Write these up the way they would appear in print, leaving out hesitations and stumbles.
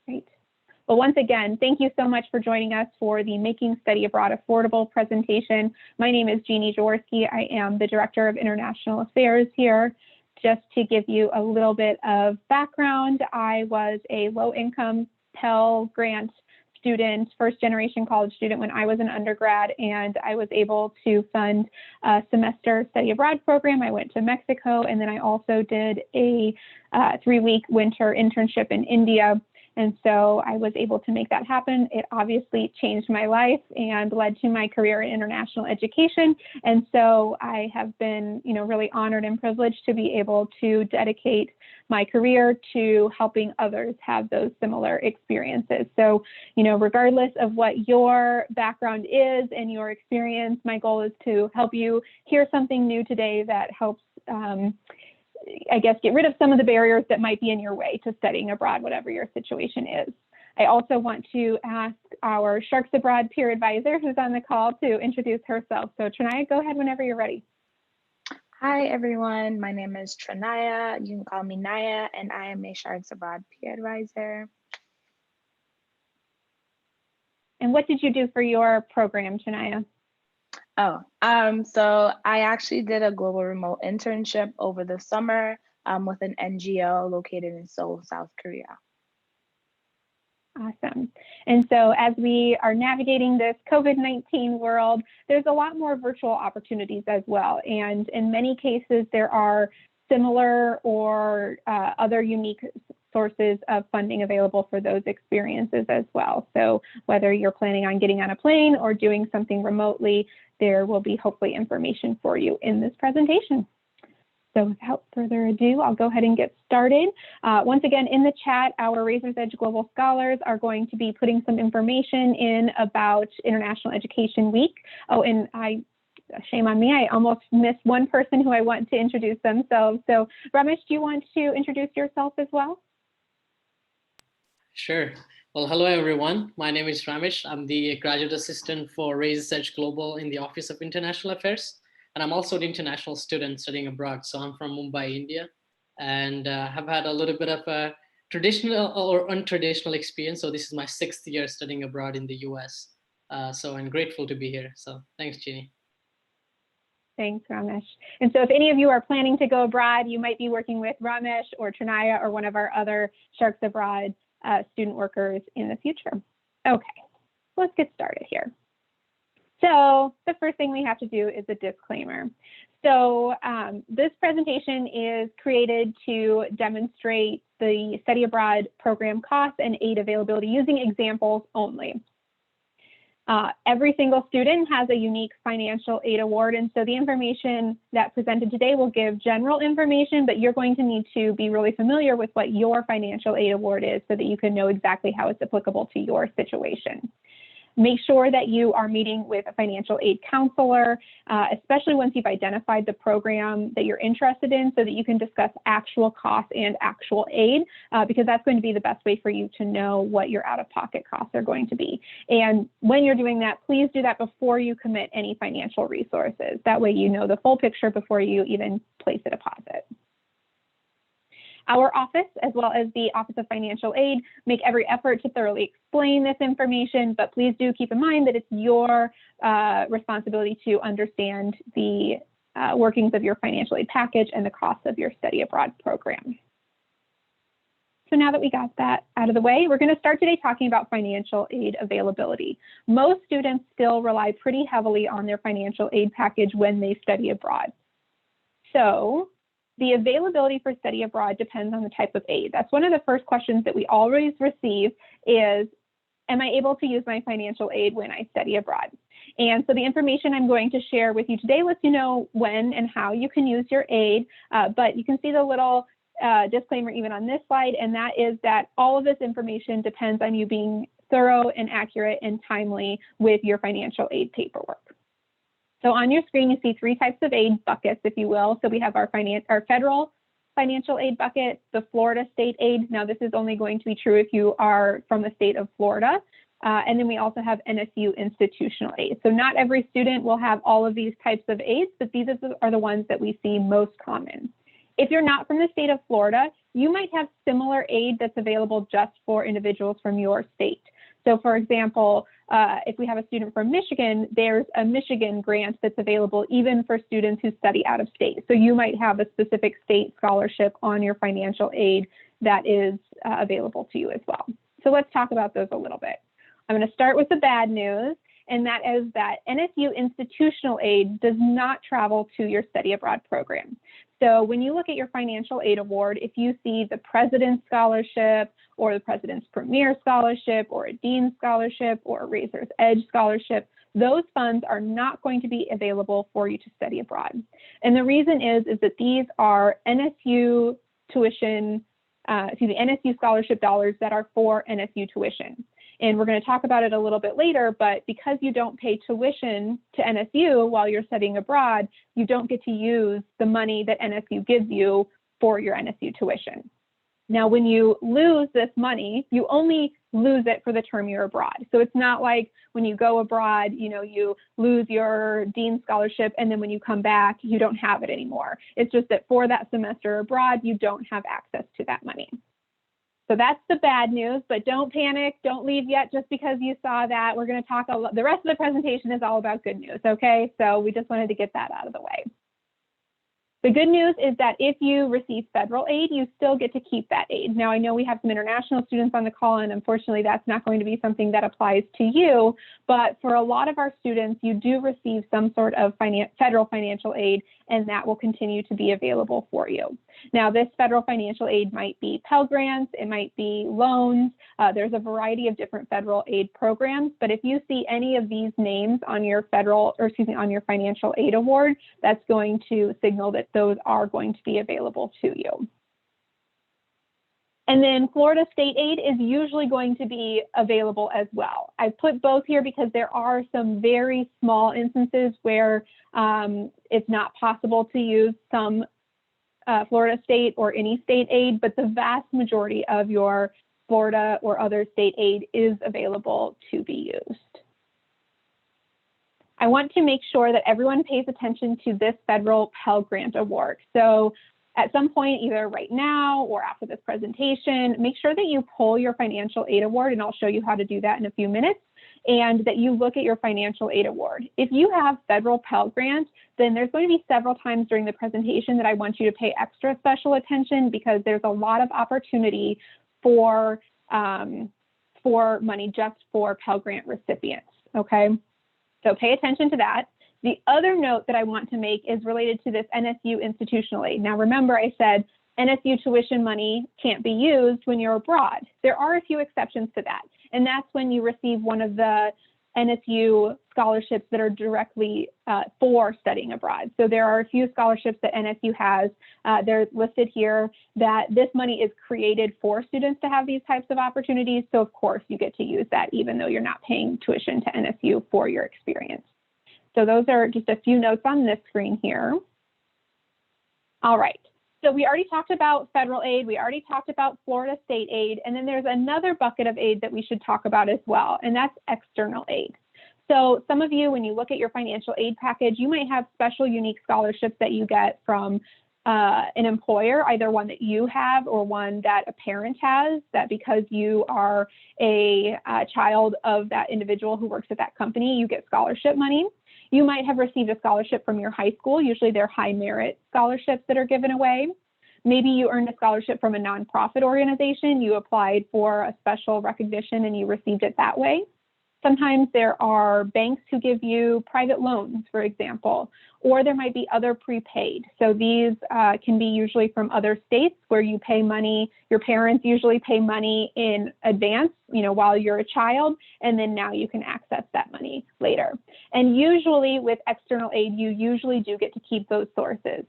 Great. Well, once again, thank you so much for joining us for the Making Study Abroad Affordable presentation. My name is Jeannie Jaworski. I am the Director of International Affairs here. Just to give you a little bit of background, I was a low-income Pell Grant student, first-generation college student when I was an undergrad, and I was able to fund a semester study abroad program. I went to Mexico, and then I also did a 3-week winter internship in India. And so I was able to make that happen. It obviously changed my life and led to my career in international education. And so I have been, really honored and privileged to be able to dedicate my career to helping others have those similar experiences. So, regardless of what your background is and your experience, my goal is to help you hear something new today that helps get rid of some of the barriers that might be in your way to studying abroad, whatever your situation is. I also want to ask our Sharks Abroad peer advisor who's on the call to introduce herself. So Trinaya, go ahead whenever you're ready. Hi, everyone. My name is Trinaya. You can call me Naya, and I am a Sharks Abroad peer advisor. And what did you do for your program, Trinaya? So I actually did a global remote internship over the summer with an NGO located in Seoul, South Korea. Awesome. And so as we are navigating this COVID-19 world, there's a lot more virtual opportunities as well. And in many cases, there are similar or other unique sources of funding available for those experiences as well. So whether you're planning on getting on a plane or doing something remotely, there will be hopefully information for you in this presentation. So without further ado, I'll go ahead and get started. Once again, in the chat, our Razor's Edge Global Scholars are going to be putting some information in about International Education Week. Oh, and shame on me, I almost missed one person who I want to introduce themselves. So Ramesh, do you want to introduce yourself as well? Sure. Well, hello, everyone. My name is Ramesh. I'm the graduate assistant for Razor's Edge Global in the Office of International Affairs. And I'm also an international student studying abroad. So I'm from Mumbai, India, and have had a little bit of a traditional or untraditional experience. So this is my 6th year studying abroad in the US. So I'm grateful to be here. So thanks, Jeannie. Thanks, Ramesh. And so if any of you are planning to go abroad, you might be working with Ramesh or Trinaya or one of our other Sharks Abroad student workers in the future. Okay, let's get started here. So the first thing we have to do is a disclaimer. So this presentation is created to demonstrate the study abroad program costs and aid availability using examples only. Every single student has a unique financial aid award, and so the information that presented today will give general information, but you're going to need to be really familiar with what your financial aid award is so that you can know exactly how it's applicable to your situation. Make sure that you are meeting with a financial aid counselor, especially once you've identified the program that you're interested in so that you can discuss actual costs and actual aid, because that's going to be the best way for you to know what your out-of-pocket costs are going to be. And when you're doing that, please do that before you commit any financial resources. That way you know the full picture before you even place a deposit. Our office, as well as the Office of Financial Aid, make every effort to thoroughly explain this information, but please do keep in mind that it's your responsibility to understand the workings of your financial aid package and the costs of your study abroad program. So now that we got that out of the way, we're going to start today talking about financial aid availability. Most students still rely pretty heavily on their financial aid package when they study abroad. So the availability for study abroad depends on the type of aid. That's one of the first questions that we always receive is, am I able to use my financial aid when I study abroad? And so the information I'm going to share with you today lets you know when and how you can use your aid, but you can see the little disclaimer even on this slide, and that is that all of this information depends on you being thorough and accurate and timely with your financial aid paperwork. So on your screen, you see 3 types of aid buckets, if you will. So we have our federal financial aid bucket, the Florida state aid. Now, this is only going to be true if you are from the state of Florida. And then we also have NSU institutional aid. So not every student will have all of these types of aids, but these are the ones that we see most common. If you're not from the state of Florida, you might have similar aid that's available just for individuals from your state. So for example, if we have a student from Michigan, there's a Michigan grant that's available even for students who study out of state. So you might have a specific state scholarship on your financial aid that is available to you as well. So let's talk about those a little bit. I'm going to start with the bad news, and that is that NSU institutional aid does not travel to your study abroad program. So when you look at your financial aid award, if you see the President's Scholarship or the President's Premier Scholarship or a Dean's Scholarship or a Razor's Edge Scholarship, those funds are not going to be available for you to study abroad. And the reason is that these are NSU tuition, NSU scholarship dollars that are for NSU tuition. And we're going to talk about it a little bit later, but because you don't pay tuition to NSU while you're studying abroad, you don't get to use the money that NSU gives you for your NSU tuition. Now, when you lose this money, you only lose it for the term you're abroad. So it's not like when you go abroad, you lose your Dean's Scholarship, and then when you come back, you don't have it anymore. It's just that for that semester abroad, you don't have access to that money. So that's the bad news, but don't panic. Don't leave yet just because you saw that. We're going to talk the rest of the presentation is all about good news, okay? So we just wanted to get that out of the way. The good news is that if you receive federal aid, you still get to keep that aid. Now, I know we have some international students on the call, and unfortunately, that's not going to be something that applies to you. But for a lot of our students, you do receive some sort of federal financial aid, and that will continue to be available for you. Now, this federal financial aid might be Pell Grants, it might be loans. There's a variety of different federal aid programs, but if you see any of these names on your on your financial aid award, that's going to signal that those are going to be available to you. And then Florida state aid is usually going to be available as well. I put both here because there are some very small instances where it's not possible to use some Florida state or any state aid, but the vast majority of your Florida or other state aid is available to be used. I want to make sure that everyone pays attention to this federal Pell Grant award. So at some point, either right now or after this presentation, make sure that you pull your financial aid award, and I'll show you how to do that in a few minutes, and that you look at your financial aid award. If you have federal Pell Grant, then there's going to be several times during the presentation that I want you to pay extra special attention because there's a lot of opportunity for money just for Pell Grant recipients, okay? So pay attention to that. The other note that I want to make is related to this NSU institutional aid. Now, remember I said NSU tuition money can't be used when you're abroad. There are a few exceptions to that, and that's when you receive one of the NSU scholarships that are directly for studying abroad. So there are a few scholarships that NSU has. They're listed here that this money is created for students to have these types of opportunities. So of course you get to use that even though you're not paying tuition to NSU for your experience. So those are just a few notes on this screen here. All right. So we already talked about federal aid, we already talked about Florida state aid, and then there's another bucket of aid that we should talk about as well, and that's external aid. So some of you, when you look at your financial aid package, you might have special unique scholarships that you get from an employer, either one that you have or one that a parent has, that because you are a child of that individual who works at that company, you get scholarship money. You might have received a scholarship from your high school. Usually they're high merit scholarships that are given away. Maybe you earned a scholarship from a nonprofit organization. You applied for a special recognition and you received it that way. Sometimes there are banks who give you private loans, for example, or there might be other prepaid. So these can be usually from other states where you pay money, your parents usually pay money in advance, while you're a child, and then now you can access that money later. And usually with external aid, you usually do get to keep those sources.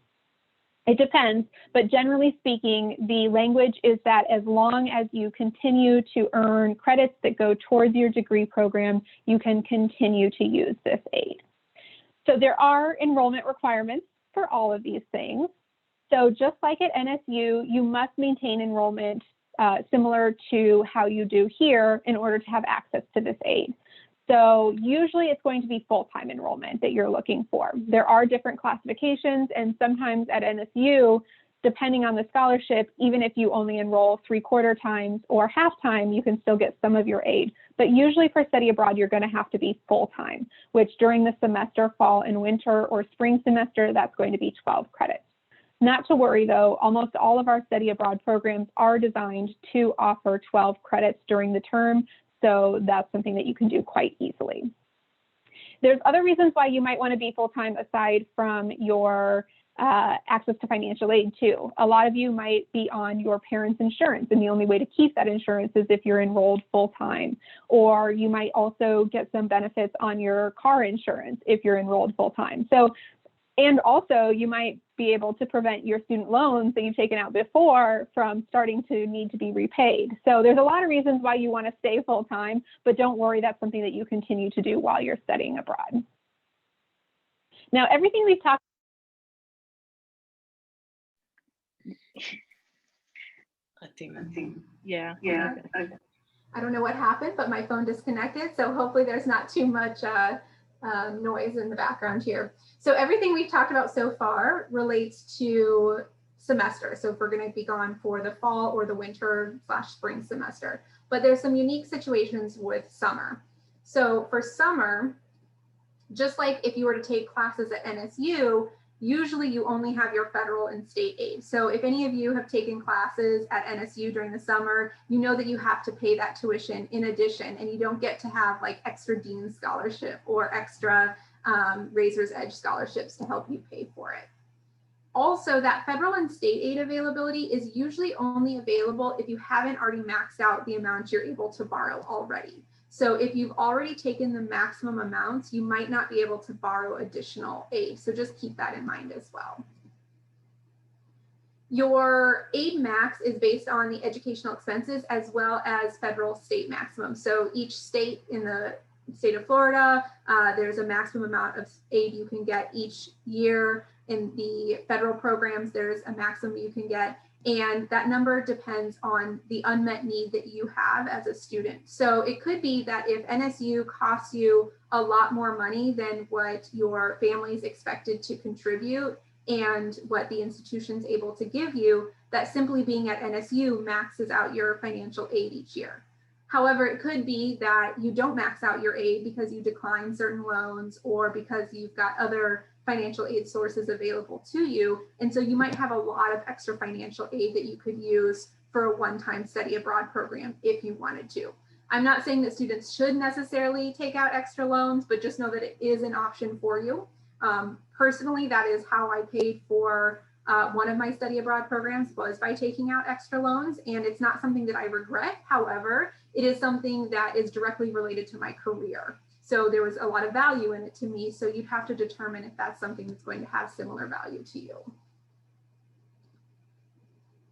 It depends, but generally speaking, the language is that as long as you continue to earn credits that go towards your degree program, you can continue to use this aid. So there are enrollment requirements for all of these things. So just like at NSU, you must maintain enrollment similar to how you do here in order to have access to this aid. So usually it's going to be full-time enrollment that you're looking for. There are different classifications, and sometimes at NSU, depending on the scholarship, even if you only enroll 3/4 times or half time, you can still get some of your aid. But usually for study abroad, you're going to have to be full time, which during the semester, fall and winter or spring semester, that's going to be 12 credits. Not to worry though, almost all of our study abroad programs are designed to offer 12 credits during the term, so that's something that you can do quite easily. There's other reasons why you might want to be full-time aside from your access to financial aid too. A lot of you might be on your parents' insurance, and the only way to keep that insurance is if you're enrolled full-time. Or you might also get some benefits on your car insurance if you're enrolled full-time. So, and also you might be able to prevent your student loans that you've taken out before from starting to need to be repaid. So there's a lot of reasons why you want to stay full-time, but don't worry, that's something that you continue to do while you're studying abroad. Now, everything we've talked I think, yeah. I don't know what happened, but my phone disconnected. So hopefully there's not too much noise in the background here. So everything we've talked about so far relates to semester. So if we're going to be gone for the fall or the winter/spring semester, but there's some unique situations with summer. So for summer, just like if you were to take classes at NSU, usually you only have your federal and state aid. So if any of you have taken classes at NSU during the summer, you know that you have to pay that tuition in addition, and you don't get to have like extra Dean Scholarship or extra Razor's Edge scholarships to help you pay for it. Also, that federal and state aid availability is usually only available if you haven't already maxed out the amount you're able to borrow already. So if you've already taken the maximum amounts, you might not be able to borrow additional aid. So just keep that in mind as well. Your aid max is based on the educational expenses as well as federal state maximum. So each state, in the state of Florida, there's a maximum amount of aid you can get each year. In the federal programs, there's a maximum you can get. And that number depends on the unmet need that you have as a student. So it could be that if NSU costs you a lot more money than what your family's expected to contribute and what the institution's able to give you, that simply being at NSU maxes out your financial aid each year. However, it could be that you don't max out your aid because you decline certain loans or because you've got other financial aid sources available to you. And so you might have a lot of extra financial aid that you could use for a one-time study abroad program if you wanted to. I'm not saying that students should necessarily take out extra loans, but just know that it is an option for you. Personally, that is how I paid for one of my study abroad programs, was by taking out extra loans, and it's not something that I regret. However, it is something that is directly related to my career. So there was a lot of value in it to me. So you'd have to determine if that's something that's going to have similar value to you.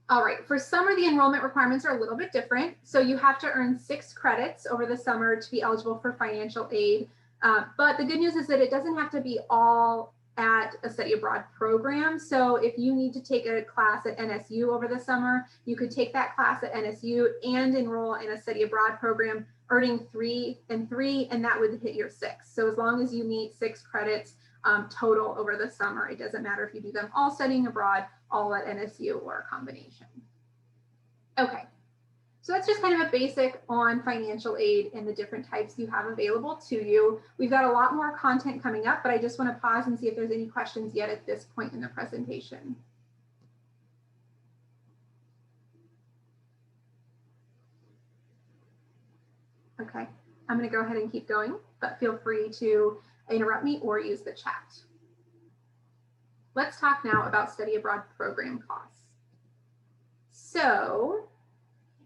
All right, for summer, the enrollment requirements are a little bit different. So you have to earn 6 credits over the summer to be eligible for financial aid. But the good news is that it doesn't have to be all at a study abroad program. So if you need to take a class at NSU over the summer, you could take that class at NSU and enroll in a study abroad program, earning 3 and 3, and that would hit your 6. So as long as you meet 6 credits total over the summer, it doesn't matter if you do them all studying abroad, all at NSU, or a combination. Okay, so that's just kind of a basic on financial aid and the different types you have available to you. We've got a lot more content coming up, but I just want to pause and see if there's any questions yet at this point in the presentation. Okay, I'm going to go ahead and keep going, but feel free to interrupt me or use the chat. Let's talk now about study abroad program costs. So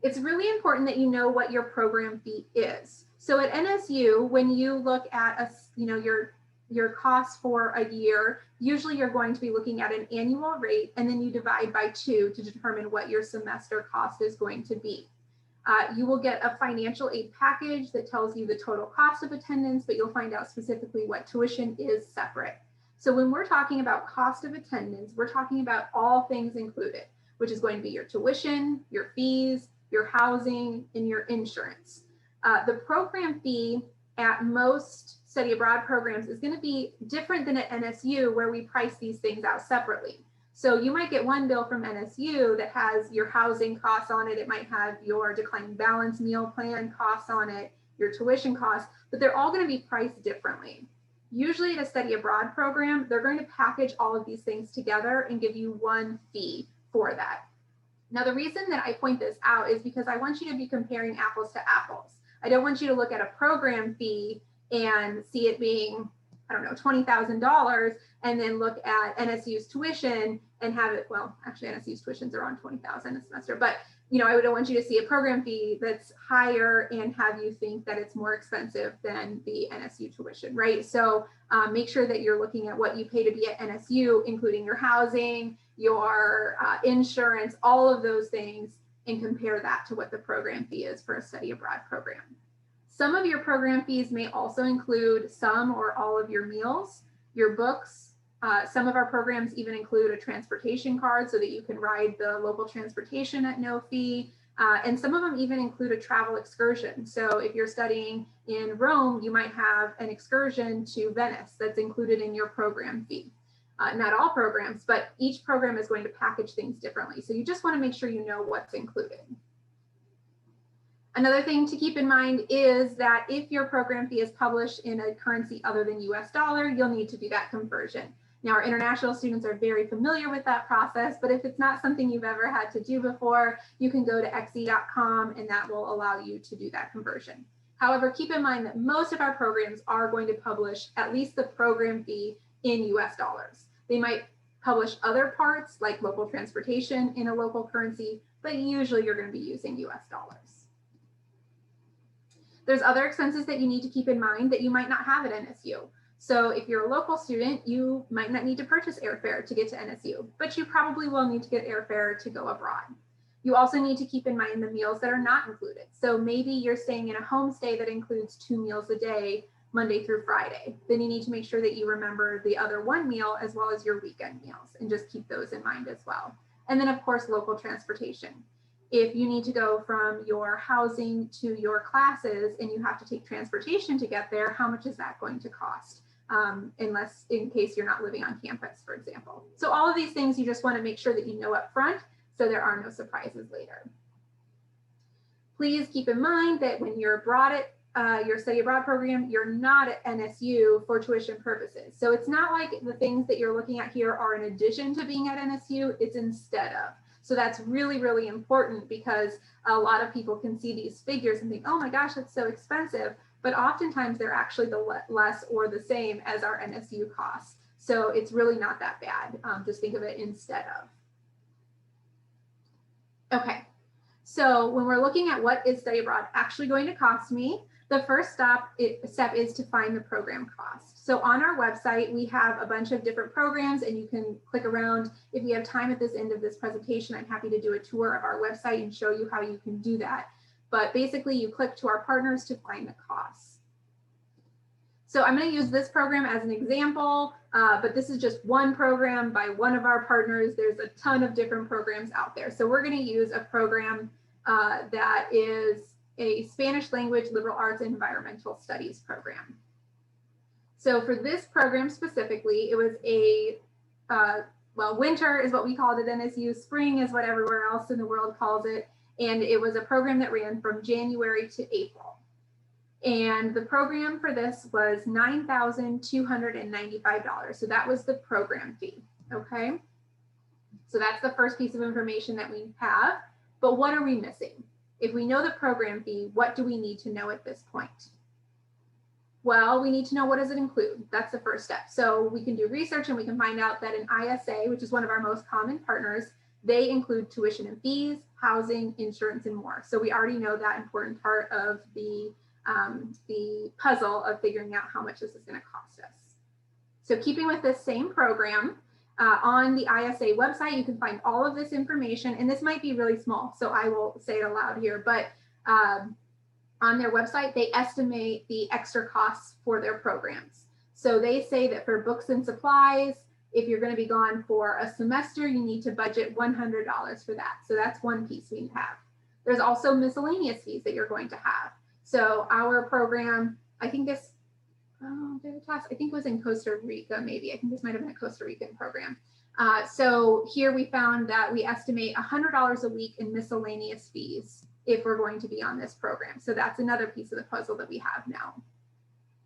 it's really important that you know what your program fee is. So at NSU, when you look at your costs for a year, usually you're going to be looking at an annual rate, and then you divide by 2 to determine what your semester cost is going to be. You will get a financial aid package that tells you the total cost of attendance, but you'll find out specifically what tuition is separate. So when we're talking about cost of attendance, we're talking about all things included, which is going to be your tuition, your fees, your housing, and your insurance. The program fee at most study abroad programs is going to be different than at NSU, where we price these things out separately. So you might get one bill from NSU that has your housing costs on it. It might have your declining balance meal plan costs on it, your tuition costs, but they're all going to be priced differently. Usually at a study abroad program, they're going to package all of these things together and give you one fee for that. Now, the reason that I point this out is because I want you to be comparing apples to apples. I don't want you to look at a program fee and see it being, I don't know, $20,000, and then look at NSU's tuition and have it, well, actually NSU's tuitions are on $20,000 a semester, but I don't want you to see a program fee that's higher and have you think that it's more expensive than the NSU tuition, right? So make sure that you're looking at what you pay to be at NSU, including your housing, your insurance, all of those things, and compare that to what the program fee is for a study abroad program. Some of your program fees may also include some or all of your meals, your books. Some of our programs even include a transportation card so that you can ride the local transportation at no fee. And some of them even include a travel excursion. So if you're studying in Rome, you might have an excursion to Venice that's included in your program fee. Not all programs, but each program is going to package things differently. So you just want to make sure you know what's included. Another thing to keep in mind is that if your program fee is published in a currency other than US dollar, you'll need to do that conversion. Now, our international students are very familiar with that process, but if it's not something you've ever had to do before, you can go to xe.com and that will allow you to do that conversion. However, keep in mind that most of our programs are going to publish at least the program fee in US dollars. They might publish other parts like local transportation in a local currency, but usually you're going to be using US dollars. There's other expenses that you need to keep in mind that you might not have at NSU. So if you're a local student, you might not need to purchase airfare to get to NSU, but you probably will need to get airfare to go abroad. You also need to keep in mind the meals that are not included. So maybe you're staying in a homestay that includes 2 meals a day, Monday through Friday. Then you need to make sure that you remember the other 1 meal as well as your weekend meals and just keep those in mind as well. And then of course, local transportation. If you need to go from your housing to your classes and you have to take transportation to get there, how much is that going to cost? Unless in case you're not living on campus, for example. So all of these things you just want to make sure that you know up front so there are no surprises later. Please keep in mind that when you're abroad at your study abroad program, you're not at NSU for tuition purposes. So it's not like the things that you're looking at here are in addition to being at NSU, it's instead of. So that's really, really important because a lot of people can see these figures and think, oh my gosh, that's so expensive. But oftentimes they're actually the less or the same as our NSU costs. So it's really not that bad. Just think of it instead of. Okay, so when we're looking at what is study abroad actually going to cost me, the first step is to find the program cost. So on our website, we have a bunch of different programs and you can click around. If we have time at this end of this presentation, I'm happy to do a tour of our website and show you how you can do that. But basically you click to our partners to find the costs. So I'm going to use this program as an example, but this is just one program by one of our partners. There's a ton of different programs out there. So we're going to use a program that is a Spanish language liberal arts and environmental studies program. So for this program specifically, it was a, well, winter is what we called it at NSU, spring is what everywhere else in the world calls it. And it was a program that ran from January to April. And the program for this was $9,295. So that was the program fee, okay? So that's the first piece of information that we have. But what are we missing? If we know the program fee, what do we need to know at this point? Well, we need to know what does it include. That's the first step. So we can do research and we can find out that an ISA, which is one of our most common partners, they include tuition and fees, housing, insurance, and more. So we already know that important part of the puzzle of figuring out how much this is going to cost us. So keeping with this same program, on the ISA website, you can find all of this information, and this might be really small, so I will say it aloud here, but on their website, they estimate the extra costs for their programs. So they say that for books and supplies, if you're going to be gone for a semester, you need to budget $100 for that. So that's one piece we have. There's also miscellaneous fees that you're going to have. So our program, I think this, I think it was in Costa Rica, maybe. I think this might have been a Costa Rican program. So here we found that we estimate $100 a week in miscellaneous fees if we're going to be on this program. So that's another piece of the puzzle that we have now.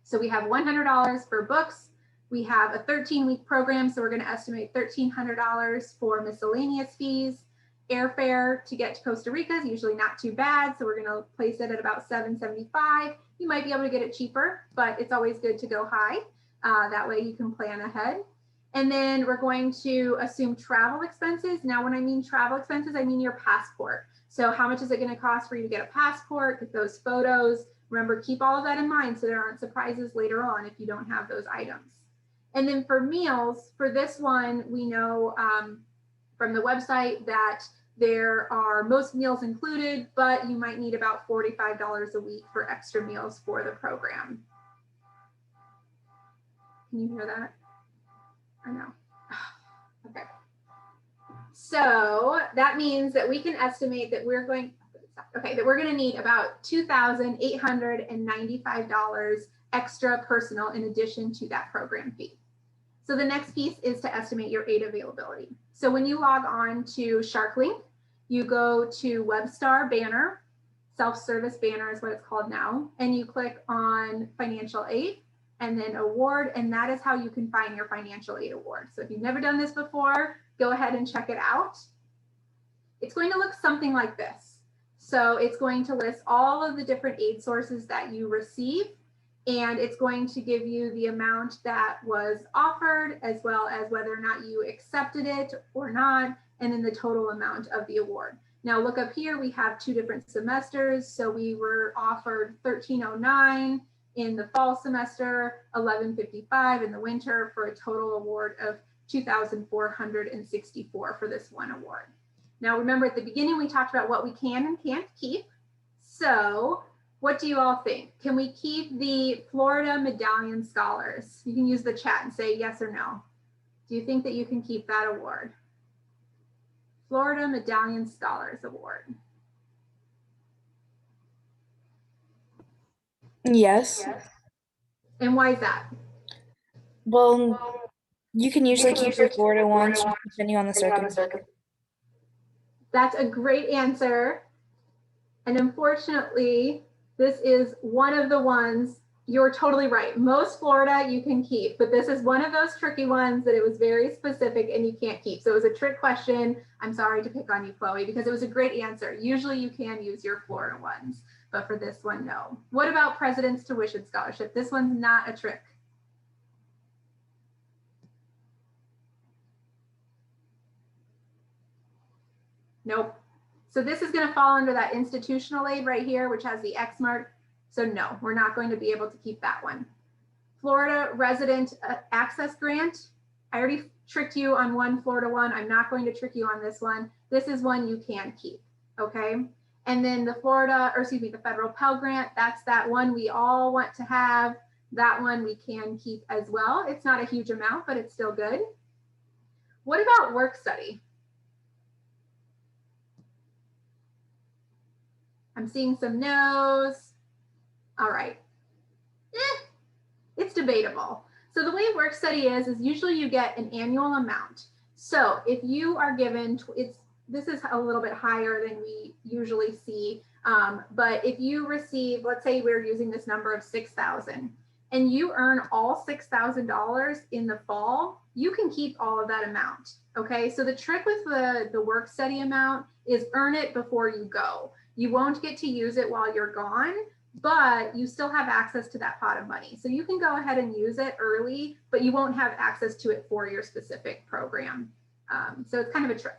So we have $100 for books. We have a 13-week program, so we're going to estimate $1,300 for miscellaneous fees. Airfare to get to Costa Rica is usually not too bad, so we're going to place it at about $775. You might be able to get it cheaper, but it's always good to go high. That way you can plan ahead. And then we're going to assume travel expenses. Now, when I mean travel expenses, I mean your passport. So how much is it going to cost for you to get a passport, get those photos? Remember, keep all of that in mind so there aren't surprises later on if you don't have those items. And then for meals, for this one, we know from the website that there are most meals included, but you might need about $45 a week for extra meals for the program. Can you hear that? I know. Okay. So that means that we can estimate that we're going to need about $2,895 extra personal in addition to that program fee. So the next piece is to estimate your aid availability. So when you log on to SharkLink, you go to WebStar banner, self-service banner is what it's called now, and you click on financial aid and then award, and that is how you can find your financial aid award. So if you've never done this before, go ahead and check it out. It's going to look something like this. So it's going to list all of the different aid sources that you receive, and it's going to give you the amount that was offered, as well as whether or not you accepted it or not, and then the total amount of the award. Now look up here, we have two different semesters. So we were offered $1,309 in the fall semester, $1,155 in the winter, for a total award of $2,464 for this one award. Now remember, at the beginning we talked about what we can and can't keep. So what do you all think? Can we keep the Florida Medallion Scholars? You can use the chat and say yes or no. Do you think that you can keep that award? Florida Medallion Scholars Award. Yes. And why is that? Well, you can usually keep your Florida ones depending on the circumstance. That's a great answer. And unfortunately, this is one of the ones, you're totally right. Most Florida you can keep, but this is one of those tricky ones that it was very specific and you can't keep. So it was a trick question. I'm sorry to pick on you, Chloe, because it was a great answer. Usually you can use your Florida ones, but for this one, no. What about President's Tuition Scholarship? This one's not a trick. Nope. So this is going to fall under that institutional aid right here, which has the X mark. So no, we're not going to be able to keep that one. Florida Resident Access Grant. I already tricked you on one Florida one. I'm not going to trick you on this one. This is one you can keep, okay? And then the the federal Pell Grant, that's that one we all want to have. That one we can keep as well. It's not a huge amount, but it's still good. What about work study? I'm seeing some no's. All right. It's debatable. So the way work study is usually you get an annual amount. So if you are given, this is a little bit higher than we usually see, but if you receive, let's say we're using this number of 6,000 and you earn all $6,000 in the fall, you can keep all of that amount, okay? So the trick with the work study amount is earn it before you go. You won't get to use it while you're gone, but you still have access to that pot of money. So you can go ahead and use it early, but you won't have access to it for your specific program. So it's kind of a trick.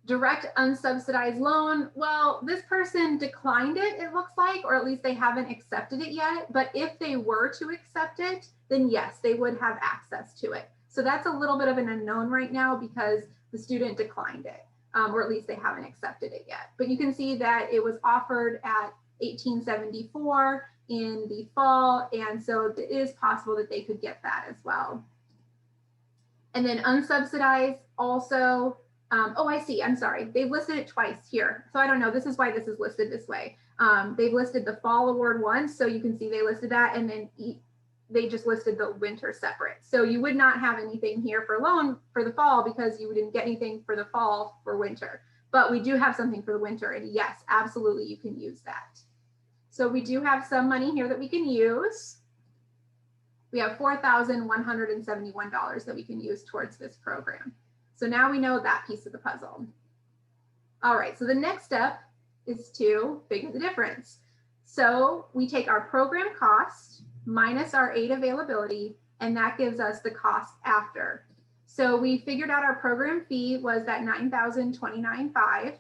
Direct unsubsidized loan. Well, this person declined it, it looks like, or at least they haven't accepted it yet. But if they were to accept it, then yes, they would have access to it. So that's a little bit of an unknown right now because the student declined it, or at least they haven't accepted it yet. But you can see that it was offered at $1,874 in the fall, and so it is possible that they could get that as well. And then unsubsidized also, oh, I see, I'm sorry, they've listed it twice here. So I don't know, this is why this is listed this way. They've listed the fall award once, so you can see they listed that, and then they just listed the winter separate. So you would not have anything here for loan for the fall because you didn't get anything for the fall for winter. But we do have something for the winter, and yes, absolutely you can use that. So we do have some money here that we can use. We have $4,171 that we can use towards this program. So now we know that piece of the puzzle. All right, so the next step is to figure the difference. So we take our program cost minus our aid availability, and that gives us the cost after. So we figured out our program fee was that $9,029.5,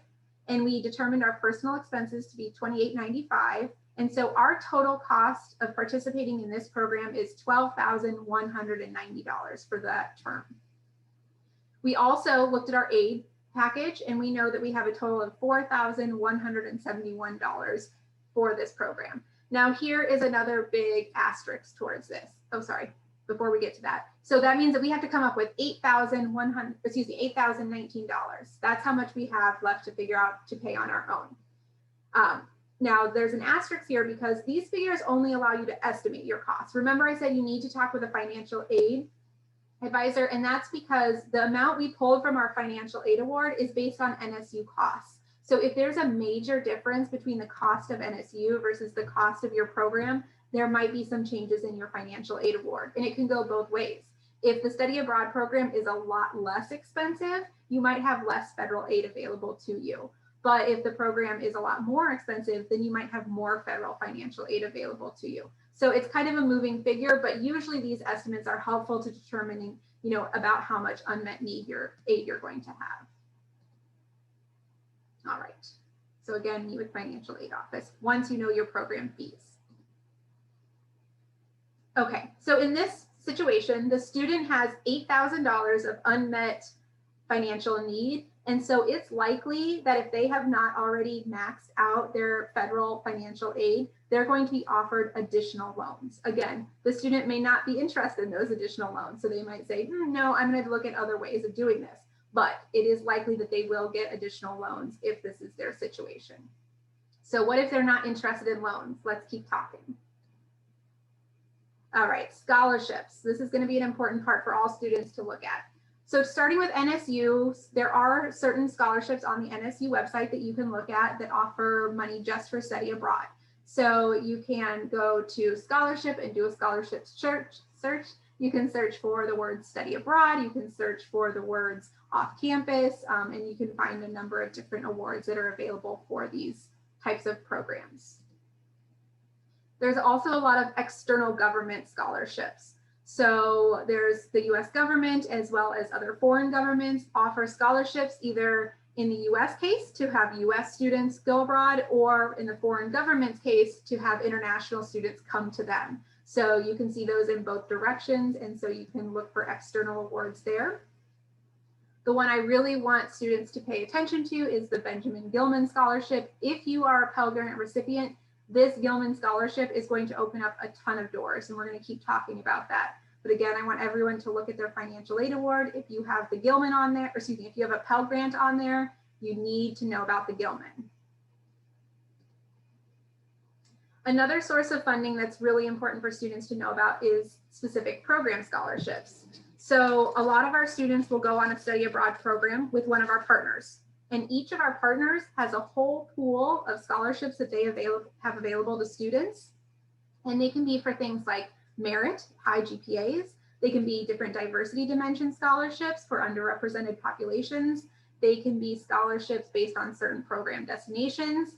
and we determined our personal expenses to be $28.95. And so our total cost of participating in this program is $12,190 for that term. We also looked at our aid package, and we know that we have a total of $4,171 for this program. Now here is another big asterisk towards this. Oh, sorry, before we get to that. So that means that we have to come up with $8,019. That's how much we have left to figure out to pay on our own. Now there's an asterisk here because these figures only allow you to estimate your costs. Remember I said you need to talk with a financial aid advisor, and that's because the amount we pulled from our financial aid award is based on NSU costs. So if there's a major difference between the cost of NSU versus the cost of your program, there might be some changes in your financial aid award, and it can go both ways. If the study abroad program is a lot less expensive, you might have less federal aid available to you. But if the program is a lot more expensive, then you might have more federal financial aid available to you. So it's kind of a moving figure, but usually these estimates are helpful to determining, about how much unmet need aid you're going to have. All right. So again, meet with financial aid office once you know your program fees. Okay, so in this situation, the student has $8,000 of unmet financial need. And so it's likely that if they have not already maxed out their federal financial aid, they're going to be offered additional loans. Again, the student may not be interested in those additional loans. So they might say, no, I'm going to look at other ways of doing this. But it is likely that they will get additional loans if this is their situation. So what if they're not interested in loans? Let's keep talking. All right, scholarships. This is going to be an important part for all students to look at. So starting with NSU, there are certain scholarships on the NSU website that you can look at that offer money just for study abroad. So you can go to scholarship and do a scholarship search. You can search for the word study abroad. You can search for the words off campus, and you can find a number of different awards that are available for these types of programs. There's also a lot of external government scholarships. So there's the US government as well as other foreign governments offer scholarships either in the US case to have US students go abroad, or in the foreign government's case to have international students come to them. So you can see those in both directions, and so you can look for external awards there. The one I really want students to pay attention to is the Benjamin Gilman Scholarship. If you are a Pell Grant recipient, this Gilman Scholarship is going to open up a ton of doors, and we're going to keep talking about that. But again, I want everyone to look at their financial aid award. If you have the Gilman on there, or excuse me, if you have a Pell Grant on there, you need to know about the Gilman. Another source of funding that's really important for students to know about is specific program scholarships. So a lot of our students will go on a study abroad program with one of our partners. And each of our partners has a whole pool of scholarships that they have available to students. And they can be for things like merit, high GPAs. They can be different diversity dimension scholarships for underrepresented populations. They can be scholarships based on certain program destinations.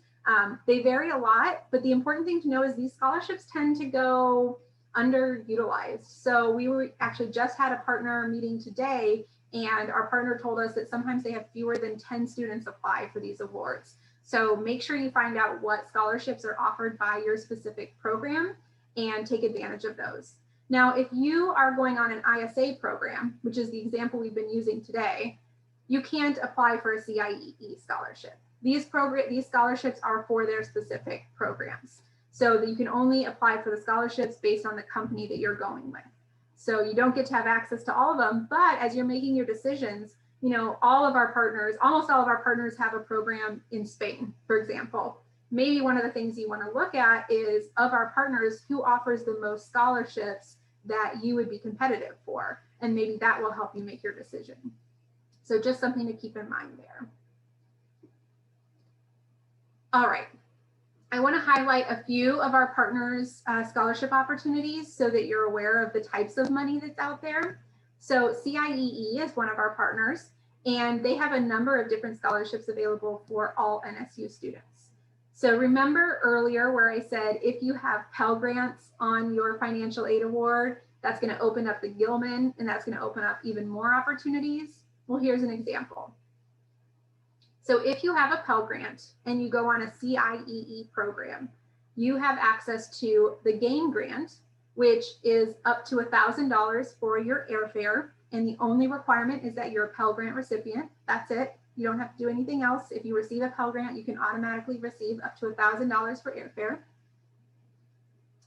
They vary a lot, but the important thing to know is these scholarships tend to go underutilized. So we actually just had a partner meeting today, and our partner told us that sometimes they have fewer than 10 students apply for these awards. So make sure you find out what scholarships are offered by your specific program and take advantage of those. Now, if you are going on an ISA program, which is the example we've been using today, you can't apply for a CIEE scholarship. These scholarships are for their specific programs. So that you can only apply for the scholarships based on the company that you're going with. So you don't get to have access to all of them, but as you're making your decisions, all of our partners, almost all of our partners have a program in Spain, for example. maybe one of the things you want to look at is, of our partners, who offers the most scholarships that you would be competitive for, and maybe that will help you make your decision. So just something to keep in mind there. All right, I want to highlight a few of our partners' scholarship opportunities so that you're aware of the types of money that's out there. So CIEE is one of our partners, and they have a number of different scholarships available for all NSU students. So remember earlier where I said if you have Pell Grants on your financial aid award, that's going to open up the Gilman, and that's going to open up even more opportunities. Well, here's an example. So if you have a Pell Grant and you go on a CIEE program, you have access to the GAIN grant, which is up to $1,000 for your airfare. And the only requirement is that you're a Pell Grant recipient. That's it. You don't have to do anything else. If you receive a Pell Grant, you can automatically receive up to $1,000 for airfare.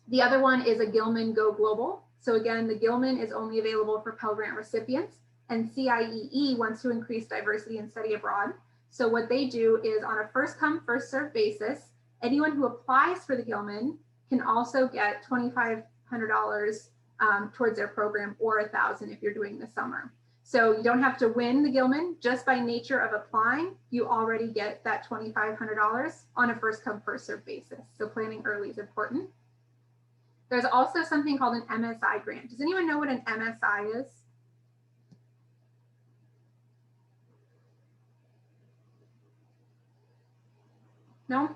The other one is a Gilman Go Global. So again, the Gilman is only available for Pell Grant recipients, and CIEE wants to increase diversity in study abroad. So what they do is on a first come, first served basis, anyone who applies for the Gilman can also get $2,500 towards their program, or $1,000 if you're doing the summer. So you don't have to win the Gilman. Just by nature of applying, you already get that $2,500 on a first come, first served basis. So planning early is important. There's also something called an MSI grant. Does anyone know what an MSI is? No?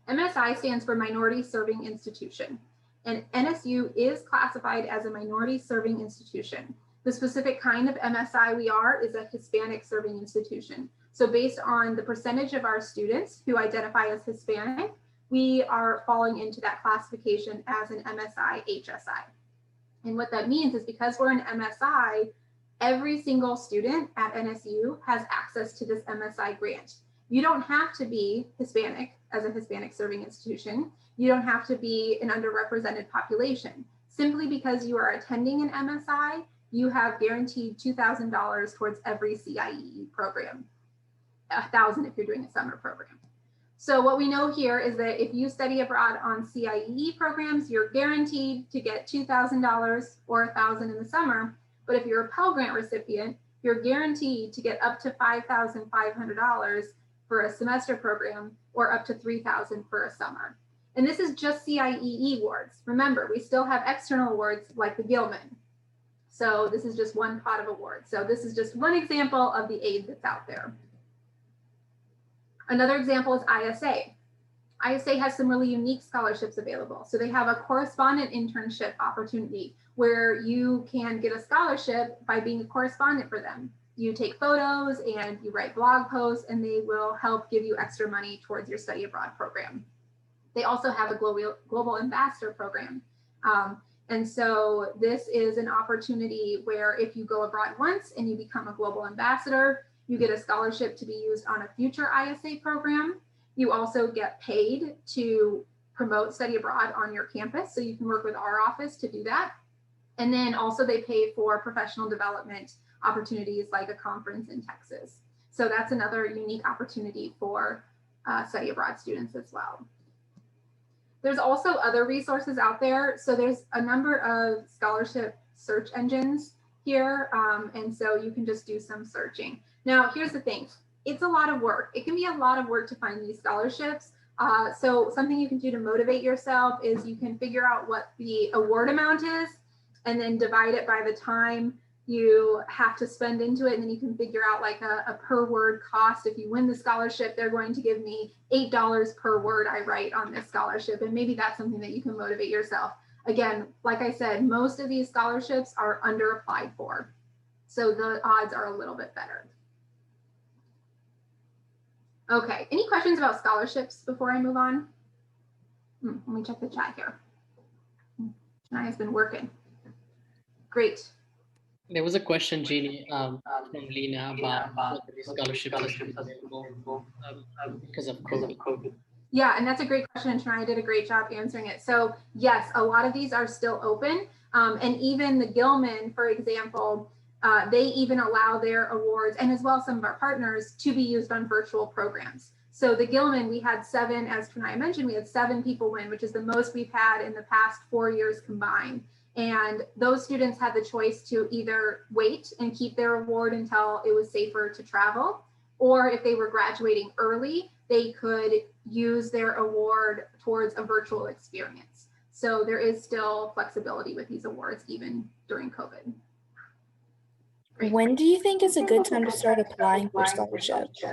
MSI stands for Minority Serving Institution, and NSU is classified as a minority serving institution. The specific kind of MSI we are is a Hispanic serving institution. So based on the percentage of our students who identify as Hispanic, we are falling into that classification as an MSI HSI. And what that means is because we're an MSI, every single student at NSU has access to this MSI grant. You don't have to be Hispanic as a Hispanic serving institution. You don't have to be an underrepresented population. Simply because you are attending an MSI, you have guaranteed $2,000 towards every CIEE program, $1,000 if you're doing a summer program. So what we know here is that if you study abroad on CIEE programs, you're guaranteed to get $2,000 or $1,000 in the summer. But if you're a Pell Grant recipient, you're guaranteed to get up to $5,500 for a semester program, or up to $3,000 for a summer. And this is just CIEE awards. Remember, we still have external awards like the Gilman. So this is just one pot of awards. So this is just one example of the aid that's out there. Another example is ISA. ISA has some really unique scholarships available. So they have a correspondent internship opportunity where you can get a scholarship by being a correspondent for them. You take photos and you write blog posts, and they will help give you extra money towards your study abroad program. They also have a global ambassador program. And so this is an opportunity where if you go abroad once and you become a global ambassador, you get a scholarship to be used on a future ISA program. You also get paid to promote study abroad on your campus. So you can work with our office to do that. And then also they pay for professional development opportunities like a conference in Texas. So that's another unique opportunity for study abroad students as well. There's also other resources out there. So there's a number of scholarship search engines here. And so you can just do some searching. Now, here's the thing. It's a lot of work. It can be a lot of work to find these scholarships. So something you can do to motivate yourself is you can figure out what the award amount is and then divide it by the time you have to spend into it. And then you can figure out like a per word cost. If you win the scholarship, they're going to give me $8 per word I write on this scholarship. And maybe that's something that you can motivate yourself. Again, like I said, most of these scholarships are under applied for. So the odds are a little bit better. Okay, any questions about scholarships before I move on? Let me check the chat here. Shania's been working. Great. There was a question, Jeannie, from Lena about whether the scholarship is available because of COVID. Yeah, and that's a great question, and Shania did a great job answering it. So yes, a lot of these are still open. And even the Gilman, for example, they even allow their awards, and as well some of our partners, to be used on virtual programs. So the Gilman, we had 7, as Tanaya mentioned, we had 7 people win, which is the most we've had in the past 4 years combined. And those students had the choice to either wait and keep their award until it was safer to travel, or if they were graduating early, they could use their award towards a virtual experience. So there is still flexibility with these awards, even during COVID. When do you think is a good time to start applying for scholarships?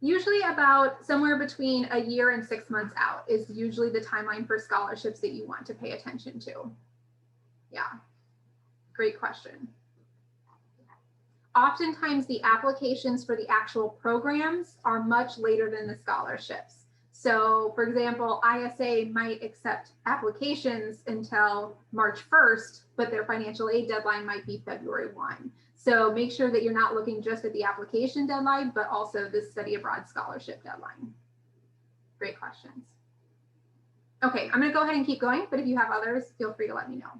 Usually about somewhere between a year and 6 months out is usually the timeline for scholarships that you want to pay attention to. Yeah, great question. Oftentimes the applications for the actual programs are much later than the scholarships. So for example, ISA might accept applications until March 1st, but their financial aid deadline might be February 1. So make sure that you're not looking just at the application deadline, but also the study abroad scholarship deadline. Great questions. Okay, I'm gonna go ahead and keep going, but if you have others, feel free to let me know.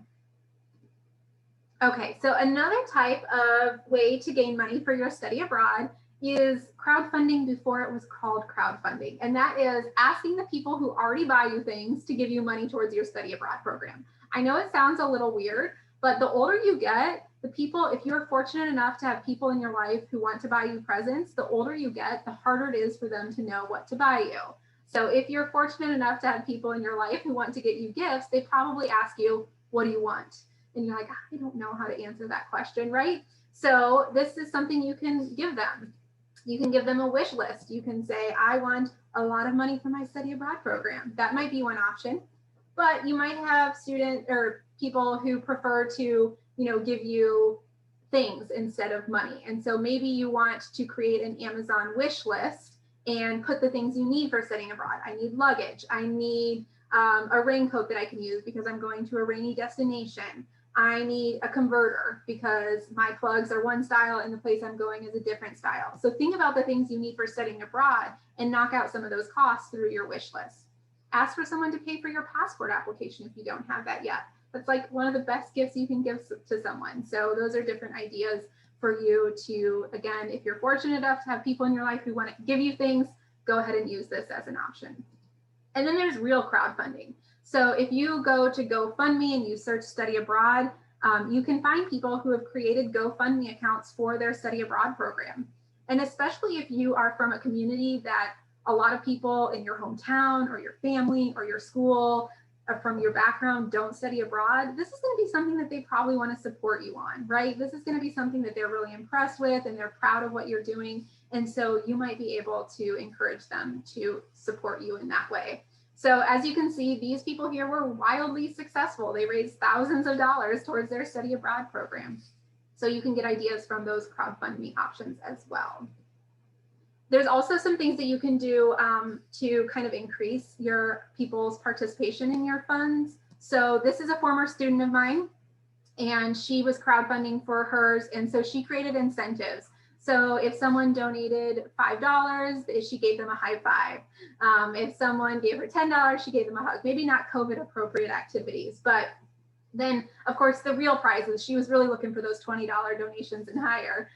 Okay, so another type of way to gain money for your study abroad is crowdfunding before it was called crowdfunding. And that is asking the people who already buy you things to give you money towards your study abroad program. I know it sounds a little weird, but the older you get, the people, if you're fortunate enough to have people in your life who want to buy you presents, the older you get, the harder it is for them to know what to buy you. So if you're fortunate enough to have people in your life who want to get you gifts, they probably ask you, what do you want? And you're like, I don't know how to answer that question, right? So this is something you can give them. You can give them a wish list. You can say, I want a lot of money for my study abroad program. That might be one option, but you might have students or people who prefer to, give you things instead of money. And so maybe you want to create an Amazon wish list and put the things you need for studying abroad. I need luggage. I need a raincoat that I can use because I'm going to a rainy destination. I need a converter because my plugs are one style and the place I'm going is a different style. So think about the things you need for studying abroad and knock out some of those costs through your wish list. Ask for someone to pay for your passport application if you don't have that yet. That's like one of the best gifts you can give to someone. So those are different ideas for you to, again, if you're fortunate enough to have people in your life who want to give you things, go ahead and use this as an option. And then there's real crowdfunding. So if you go to GoFundMe and you search study abroad, you can find people who have created GoFundMe accounts for their study abroad program. And especially if you are from a community that a lot of people in your hometown or your family or your school or from your background don't study abroad, this is going to be something that they probably want to support you on, right? This is going to be something that they're really impressed with and they're proud of what you're doing. And so you might be able to encourage them to support you in that way. So as you can see, these people here were wildly successful. They raised thousands of dollars towards their study abroad program. So you can get ideas from those crowdfunding options as well. There's also some things that you can do to kind of increase your people's participation in your funds. So this is a former student of mine, and she was crowdfunding for hers. And so she created incentives. So if someone donated $5, she gave them a high five. If someone gave her $10, she gave them a hug. Maybe not COVID appropriate activities, but then of course the real prizes, she was really looking for those $20 donations and higher,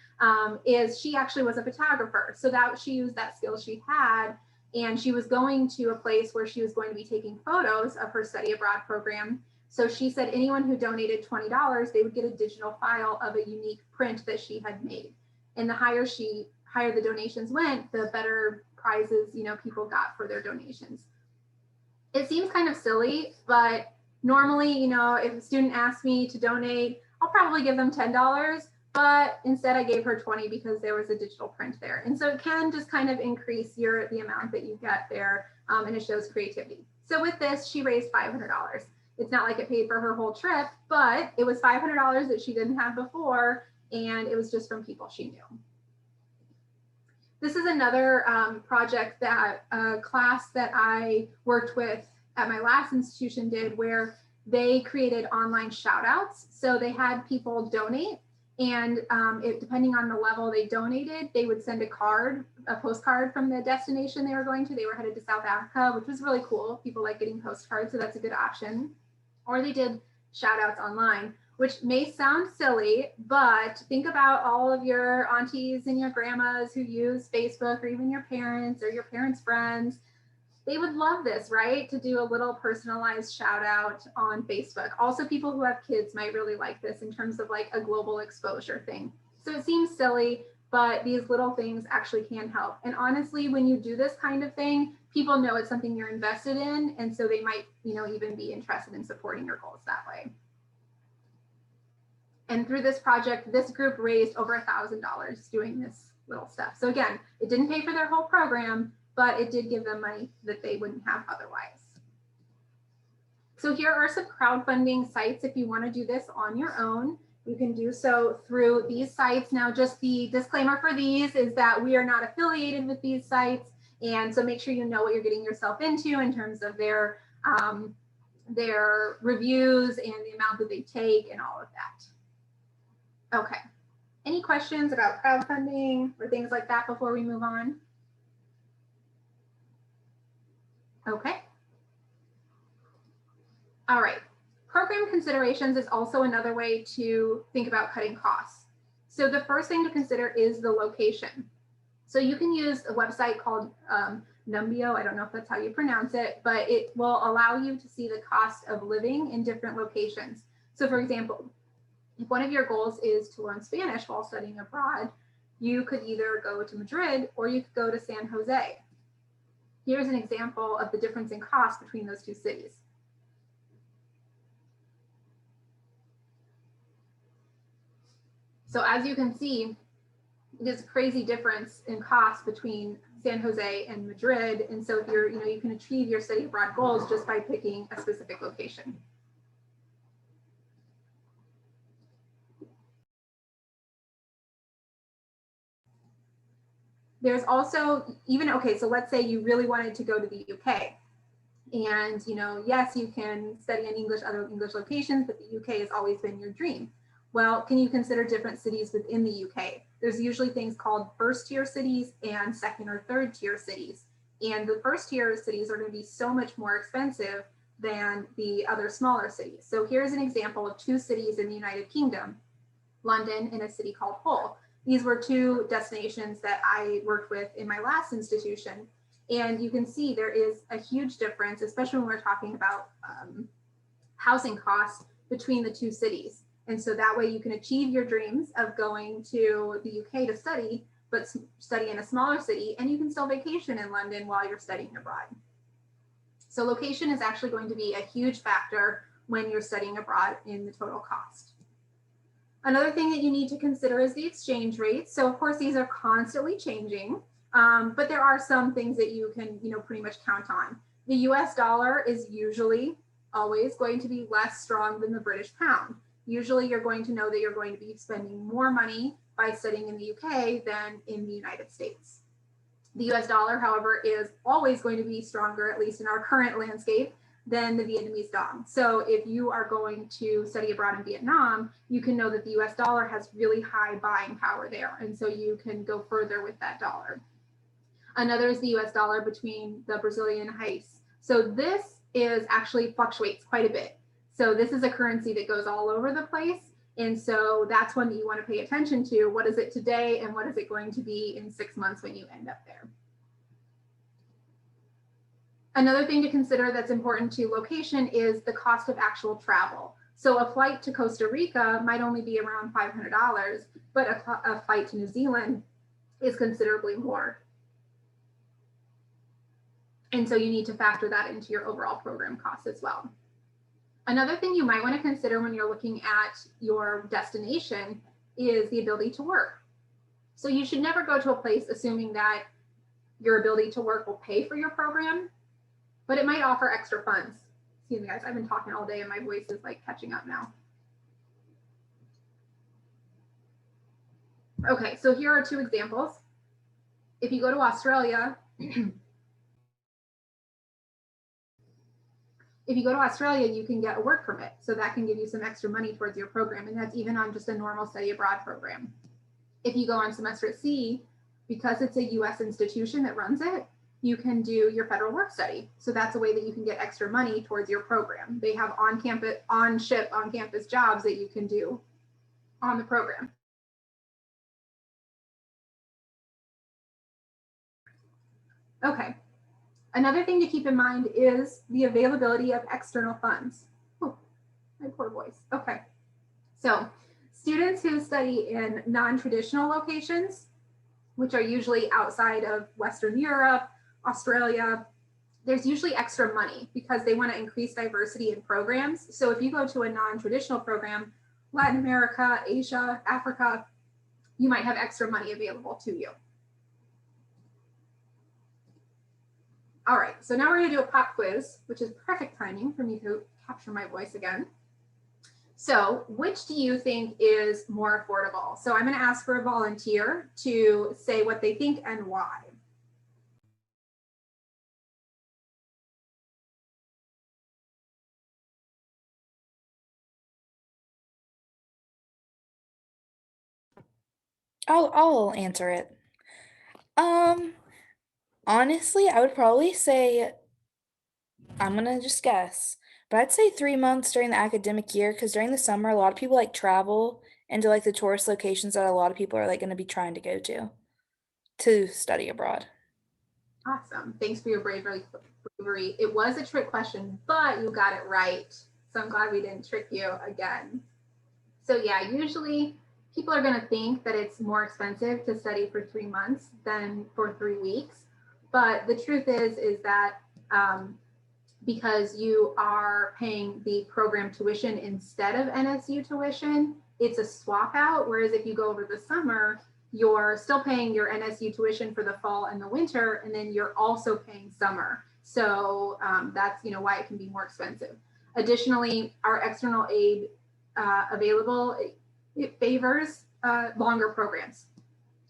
is she actually was a photographer. So that she used that skill she had, and she was going to a place where she was going to be taking photos of her study abroad program. So she said anyone who donated $20, they would get a digital file of a unique print that she had made. And the higher the donations went, the better prizes, people got for their donations. It seems kind of silly, but normally, if a student asks me to donate, I'll probably give them $10, but instead I gave her 20 because there was a digital print there. And so it can just kind of increase the amount that you get there, and it shows creativity. So with this, she raised $500. It's not like it paid for her whole trip, but it was $500 that she didn't have before, and it was just from people she knew. This is another project that a class that I worked with at my last institution did, where they created online shout outs. So they had people donate, and depending on the level they donated, they would send a postcard from the destination they were going to. They were headed to South Africa, which was really cool. People like getting postcards, so that's a good option. Or they did shout outs online. which may sound silly, but think about all of your aunties and your grandmas who use Facebook, or even your parents or your parents' friends. They would love this, right? To do a little personalized shout out on Facebook. Also, people who have kids might really like this in terms of like a global exposure thing. So it seems silly, but these little things actually can help. And honestly, when you do this kind of thing, people know it's something you're invested in. And so they might, even be interested in supporting your goals that way. And through this project, this group raised over $1,000 doing this little stuff. So again, it didn't pay for their whole program, but it did give them money that they wouldn't have otherwise. So here are some crowdfunding sites. If you want to do this on your own, you can do so through these sites. Now, just the disclaimer for these is that we are not affiliated with these sites. And so make sure you know what you're getting yourself into in terms of their reviews and the amount that they take and all of that. Okay. Any questions about crowdfunding or things like that before we move on? Okay. All right. Program considerations is also another way to think about cutting costs. So the first thing to consider is the location. So you can use a website called Numbeo. I don't know if that's how you pronounce it, but it will allow you to see the cost of living in different locations. So for example, if one of your goals is to learn Spanish while studying abroad, you could either go to Madrid or you could go to San Jose. Here's an example of the difference in cost between those two cities. So as you can see, there's a crazy difference in cost between San Jose and Madrid. And so if you're, you can achieve your study abroad goals just by picking a specific location. There's also okay, so let's say you really wanted to go to the UK. And, yes, you can study in other English locations, but the UK has always been your dream. Well, can you consider different cities within the UK? There's usually things called first tier cities and second or third tier cities. And the first tier cities are going to be so much more expensive than the other smaller cities. So here's an example of two cities in the United Kingdom, London and a city called Hull. These were two destinations that I worked with in my last institution. And you can see there is a huge difference, especially when we're talking about housing costs between the two cities. And so that way you can achieve your dreams of going to the UK to study, but study in a smaller city, and you can still vacation in London while you're studying abroad. So location is actually going to be a huge factor when you're studying abroad in the total cost. Another thing that you need to consider is the exchange rates. So of course, these are constantly changing, but there are some things that you can, pretty much count on. The US dollar is usually always going to be less strong than the British pound. Usually you're going to know that you're going to be spending more money by studying in the UK than in the United States. The US dollar, however, is always going to be stronger, at least in our current landscape, than the Vietnamese dong. So if you are going to study abroad in Vietnam, you can know that the US dollar has really high buying power there. And so you can go further with that dollar. Another is the US dollar between the Brazilian reais. So this is actually fluctuates quite a bit. So this is a currency that goes all over the place. And so that's one that you want to pay attention to. What is it today and what is it going to be in 6 months when you end up there? Another thing to consider that's important to location is the cost of actual travel. So a flight to Costa Rica might only be around $500, but a flight to New Zealand is considerably more. And so you need to factor that into your overall program costs as well. Another thing you might want to consider when you're looking at your destination is the ability to work. So you should never go to a place assuming that your ability to work will pay for your program, but it might offer extra funds. Excuse me, guys, I've been talking all day and my voice is like catching up now. Okay, so here are two examples. If you go to Australia, if you go to Australia, you can get a work permit. So that can give you some extra money towards your program. And that's even on just a normal study abroad program. If you go on semester at sea, because it's a US institution that runs it, you can do your federal work study. So that's a way that you can get extra money towards your program. They have on-campus, on-campus jobs that you can do on the program. Okay. Another thing to keep in mind is the availability of external funds. Oh, my poor voice. Okay. So students who study in non-traditional locations, which are usually outside of Western Europe, Australia, there's usually extra money because they want to increase diversity in programs. So if you go to a non-traditional program, Latin America, Asia, Africa, you might have extra money available to you. All right, so now we're going to do a pop quiz, which is perfect timing for me to capture my voice again. So which do you think is more affordable? So I'm going to ask for a volunteer to say what they think and why. I'll answer it. Honestly, I would probably say, I'm gonna just guess, but I'd say 3 months during the academic year, because during the summer, a lot of people like travel into like the tourist locations that a lot of people are like gonna be trying to go to study abroad. Awesome. Thanks for your bravery. It was a trick question, but you got it right. So I'm glad we didn't trick you again. So yeah, usually people are going to think that it's more expensive to study for 3 months than for 3 weeks. But the truth is that because you are paying the program tuition instead of NSU tuition, it's a swap out. Whereas if you go over the summer, you're still paying your NSU tuition for the fall and the winter, and then you're also paying summer. So that's why it can be more expensive. Additionally, our external aid available, it favors longer programs.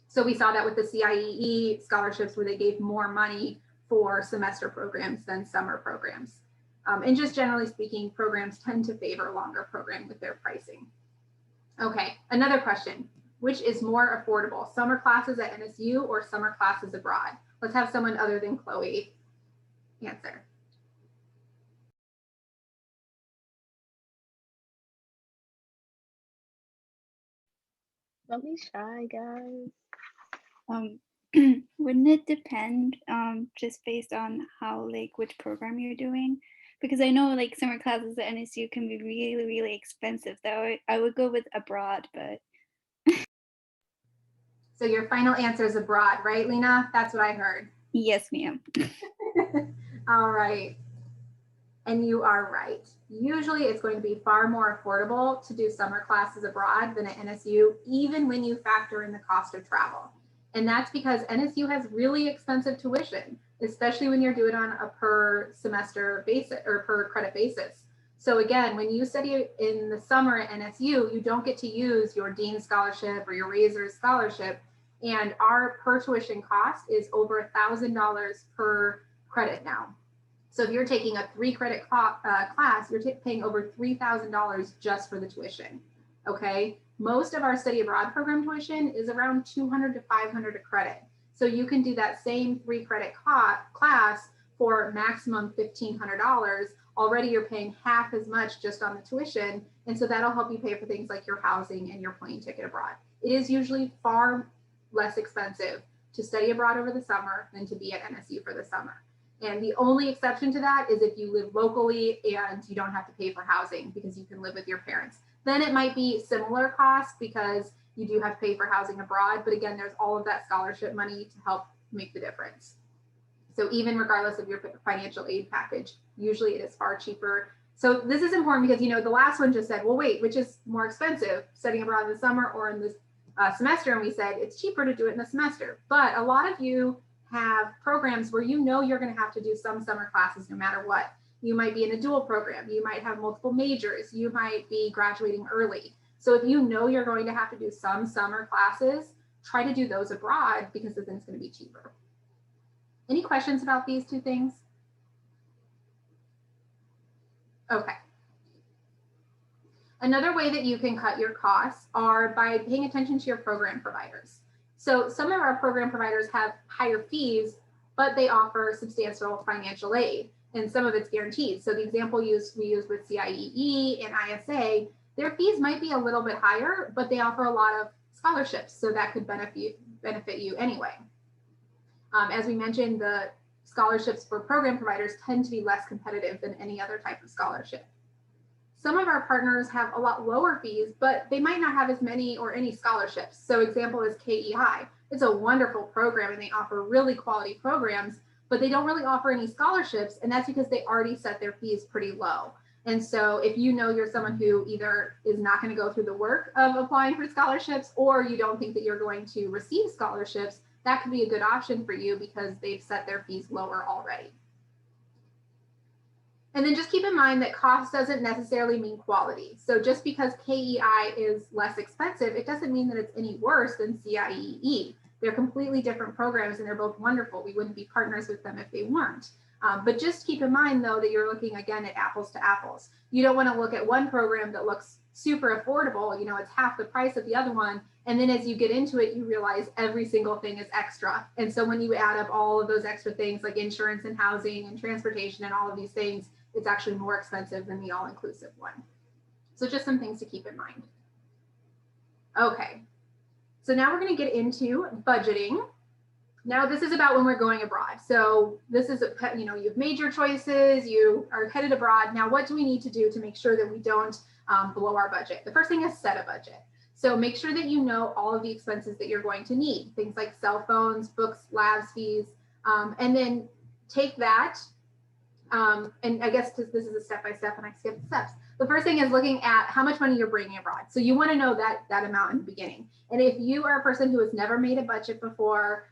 So we saw that with the CIEE scholarships where they gave more money for semester programs than summer programs. And just generally speaking, programs tend to favor a longer program with their pricing. Okay, another question. Which is more affordable, summer classes at NSU or summer classes abroad? Let's have someone other than Chloe answer. Don't be shy, guys. Wouldn't it depend just based on how which program you're doing? Because I know summer classes at NSU can be really, really expensive though. I would go with abroad, but. So your final answer is abroad, right, Lena? That's what I heard. Yes, ma'am. All right. And you are right. Usually it's going to be far more affordable to do summer classes abroad than at NSU, even when you factor in the cost of travel. And that's because NSU has really expensive tuition, especially when you're doing it on a per semester basis or per credit basis. So again, when you study in the summer at NSU, you don't get to use your Dean Scholarship or your Razor Scholarship. And our per tuition cost is over $1,000 per credit now. So if you're taking a 3-credit class, you're paying over $3,000 just for the tuition, okay? Most of our study abroad program tuition is around $200 to $500 a credit. So you can do that same 3-credit class for maximum $1,500. Already you're paying half as much just on the tuition. And so that'll help you pay for things like your housing and your plane ticket abroad. It is usually far less expensive to study abroad over the summer than to be at NSU for the summer. And the only exception to that is if you live locally and you don't have to pay for housing because you can live with your parents. Then it might be similar cost because you do have to pay for housing abroad. But again, there's all of that scholarship money to help make the difference. So even regardless of your financial aid package, usually it is far cheaper. So this is important because, the last one just said, well, wait, which is more expensive, studying abroad in the summer or in the semester? And we said it's cheaper to do it in the semester. But a lot of you have programs where you're going to have to do some summer classes no matter what. You might be in a dual program. You might have multiple majors. You might be graduating early. So if you're going to have to do some summer classes, try to do those abroad because then it's going to be cheaper. Any questions about these two things? Okay. Another way that you can cut your costs are by paying attention to your program providers. So some of our program providers have higher fees but they offer substantial financial aid, and some of it's guaranteed. So the example we used with CIEE and ISA, their fees might be a little bit higher, but they offer a lot of scholarships, so that could benefit you anyway. As we mentioned, the scholarships for program providers tend to be less competitive than any other type of scholarship. Some of our partners have a lot lower fees, but they might not have as many or any scholarships. So example is KEI. It's a wonderful program and they offer really quality programs, but they don't really offer any scholarships, and that's because they already set their fees pretty low. And so if you know you're someone who either is not going to go through the work of applying for scholarships, or you don't think that you're going to receive scholarships, that could be a good option for you because they've set their fees lower already. And then just keep in mind that cost doesn't necessarily mean quality. So just because KEI is less expensive, it doesn't mean that it's any worse than CIEE. They're completely different programs and they're both wonderful. We wouldn't be partners with them if they weren't. But just keep in mind though that you're looking again at apples to apples. You don't want to look at one program that looks super affordable, you know, it's half the price of the other one. And then as you get into it, you realize every single thing is extra. And so when you add up all of those extra things like insurance and housing and transportation and all of these things, it's actually more expensive than the all-inclusive one. So just some things to keep in mind. Okay, so now we're going to get into budgeting. Now this is about when we're going abroad. So this is, you know, you've made your choices, you are headed abroad. Now what do we need to do to make sure that we don't blow our budget? The first thing is set a budget. So make sure that you know all of the expenses that you're going to need, things like cell phones, books, labs fees, and then take that. And I guess this is a step-by-step and I skipped steps. The first thing is looking at how much money you're bringing abroad. So you want to know that amount in the beginning. And if you are a person who has never made a budget before,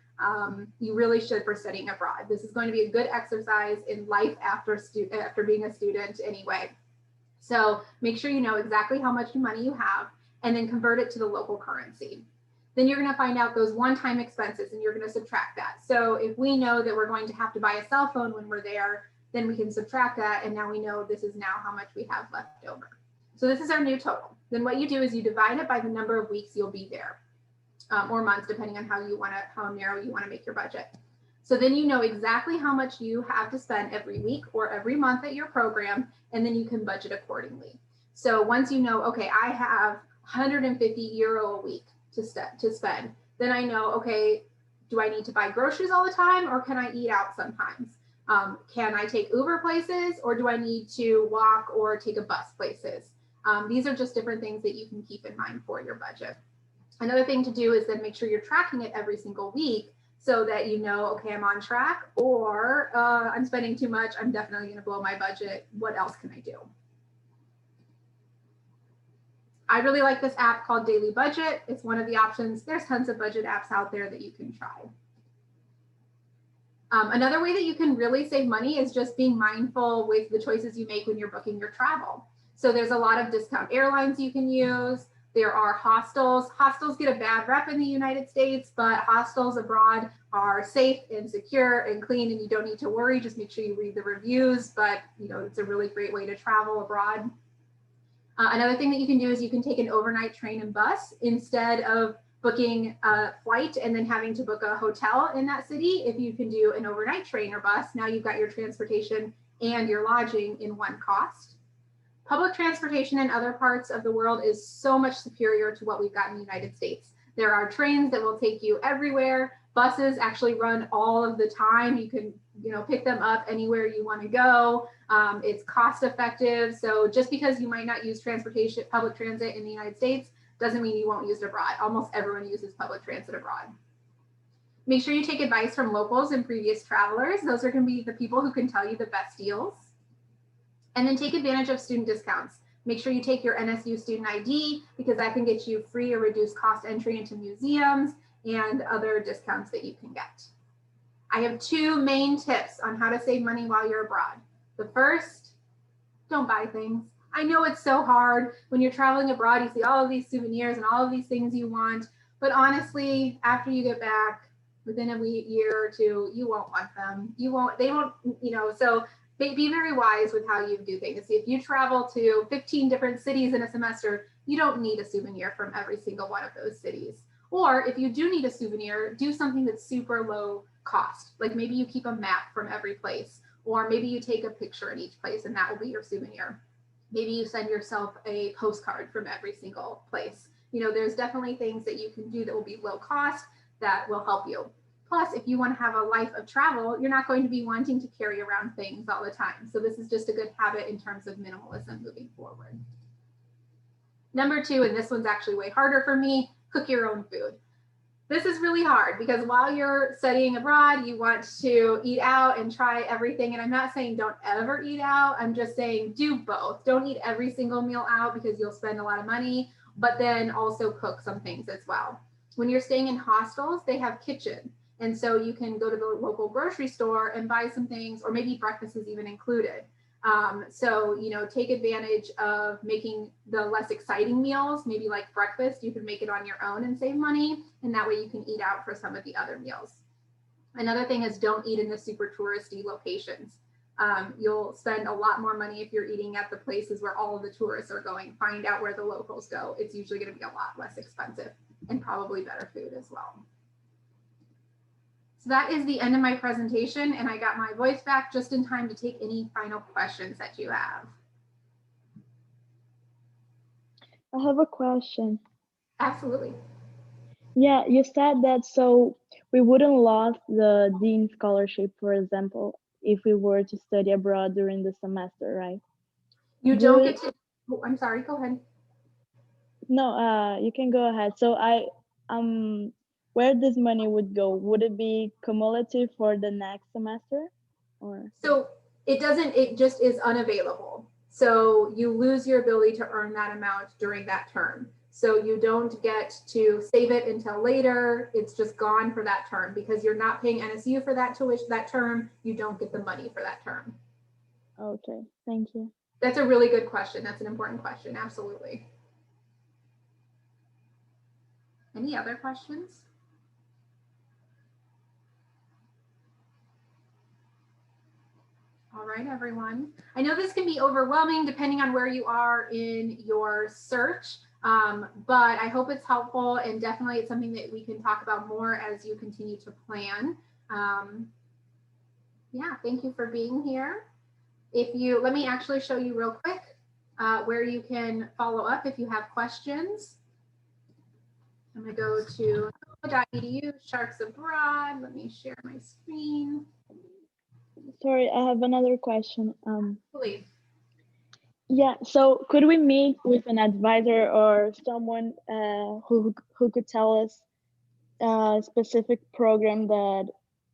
you really should for studying abroad. This is going to be a good exercise in life after being a student anyway. So make sure you know exactly how much money you have and then convert it to the local currency. Then you're going to find out those one-time expenses and you're going to subtract that. So if we know that we're going to have to buy a cell phone when we're there, then we can subtract that, and now we know this is now how much we have left over. So this is our new total. Then what you do is you divide it by the number of weeks you'll be there, or months, depending on how narrow you want to make your budget. So then you know exactly how much you have to spend every week or every month at your program, and then you can budget accordingly. So once you know, okay, I have 150 euro a week to spend, then I know, okay, do I need to buy groceries all the time, or can I eat out sometimes? Can I take Uber places, or do I need to walk or take a bus places? These are just different things that you can keep in mind for your budget. Another thing to do is then make sure you're tracking it every single week so that you know, okay, I'm on track, or I'm spending too much, I'm definitely going to blow my budget. What else can I do? I really like this app called Daily Budget. It's one of the options. There's tons of budget apps out there that you can try. Another way that you can really save money is just being mindful with the choices you make when you're booking your travel. So there's a lot of discount airlines you can use. There are hostels. Hostels get a bad rep in the United States, but hostels abroad are safe and secure and clean, and you don't need to worry. Just make sure you read the reviews, but you know, it's a really great way to travel abroad. Another thing that you can do is you can take an overnight train and bus instead of booking a flight and then having to book a hotel in that city. If you can do an overnight train or bus, now you've got your transportation and your lodging in one cost. Public transportation in other parts of the world is so much superior to what we've got in the United States. There are trains that will take you everywhere. Buses actually run all of the time. You can, you know, pick them up anywhere you want to go. It's cost effective. So just because you might not use transportation, public transit in the United States, doesn't mean you won't use it abroad. Almost everyone uses public transit abroad. Make sure you take advice from locals and previous travelers. Those are going to be the people who can tell you the best deals. And then take advantage of student discounts. Make sure you take your NSU student ID because that can get you free or reduced cost entry into museums and other discounts that you can get. I have two main tips on how to save money while you're abroad. The first, don't buy things. I know it's so hard when you're traveling abroad, you see all of these souvenirs and all of these things you want, but honestly, after you get back within a year or two, you won't want them. They won't, you know, so be very wise with how you do things. If you travel to 15 different cities in a semester, you don't need a souvenir from every single one of those cities. Or if you do need a souvenir, do something that's super low cost. Like maybe you keep a map from every place, or maybe you take a picture in each place and that will be your souvenir. Maybe you send yourself a postcard from every single place. You know, there's definitely things that you can do that will be low cost that will help you. Plus, if you want to have a life of travel, you're not going to be wanting to carry around things all the time. So this is just a good habit in terms of minimalism moving forward. Number 2, and this one's actually way harder for me, cook your own food. This is really hard because while you're studying abroad, you want to eat out and try everything. And I'm not saying don't ever eat out. I'm just saying do both. Don't eat every single meal out because you'll spend a lot of money, but then also cook some things as well. When you're staying in hostels, they have kitchen. And so you can go to the local grocery store and buy some things, or maybe breakfast is even included. So, you know, take advantage of making the less exciting meals, maybe like breakfast, you can make it on your own and save money. And that way you can eat out for some of the other meals. Another thing is don't eat in the super touristy locations. You'll spend a lot more money if you're eating at the places where all of the tourists are going. Find out where the locals go. It's usually going to be a lot less expensive and probably better food as well. So that is the end of my presentation, and I got my voice back just in time to take any final questions that you have. I have a question. Absolutely. Yeah, you said that so we wouldn't lose the Dean Scholarship, for example, if we were to study abroad during the semester, right? You don't get to, oh, I'm sorry, go ahead. No, you can go ahead. So where this money would go, would it be cumulative for the next semester? Or so it doesn't, it just is unavailable. So you lose your ability to earn that amount during that term. So you don't get to save it until later. It's just gone for that term because you're not paying NSU for that tuition that term. You don't get the money for that term. Okay, thank you. That's a really good question. That's an important question. Absolutely. Any other questions? All right, everyone. I know this can be overwhelming depending on where you are in your search, but I hope it's helpful, and definitely it's something that we can talk about more as you continue to plan. Yeah, thank you for being here. Let me actually show you real quick where you can follow up if you have questions. I'm going to go to nova.edu, Sharks Abroad. Let me share my screen. Sorry, I have another question. Please. Yeah, so could we meet with an advisor or someone who could tell us a specific program that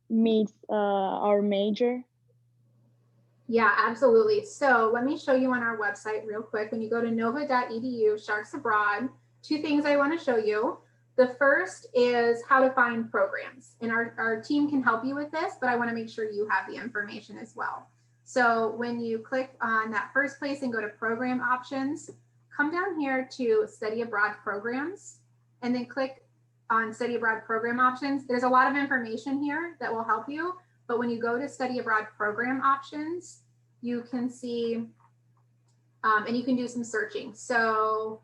meets our major? Yeah, absolutely. So let me show you on our website real quick. When you go to nova.edu, Sharks Abroad, 2 things I want to show you. The first is how to find programs, and our team can help you with this, but I want to make sure you have the information as well. So when you click on that first place and go to program options, come down here to study abroad programs, and then click on study abroad program options. There's a lot of information here that will help you, but when you go to study abroad program options, you can see, and you can do some searching. So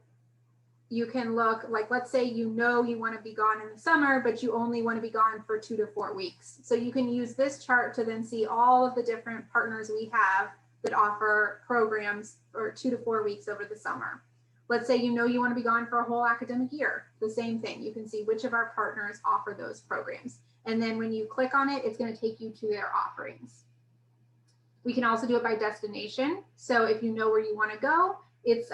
you can look, like, let's say you want to be gone in the summer, but you only want to be gone for 2 to 4 weeks. So you can use this chart to then see all of the different partners we have that offer programs for 2 to 4 weeks over the summer. Let's say you want to be gone for a whole academic year. The same thing. You can see which of our partners offer those programs. And then when you click on it, it's going to take you to their offerings. We can also do it by destination. So if you know where you want to go, it's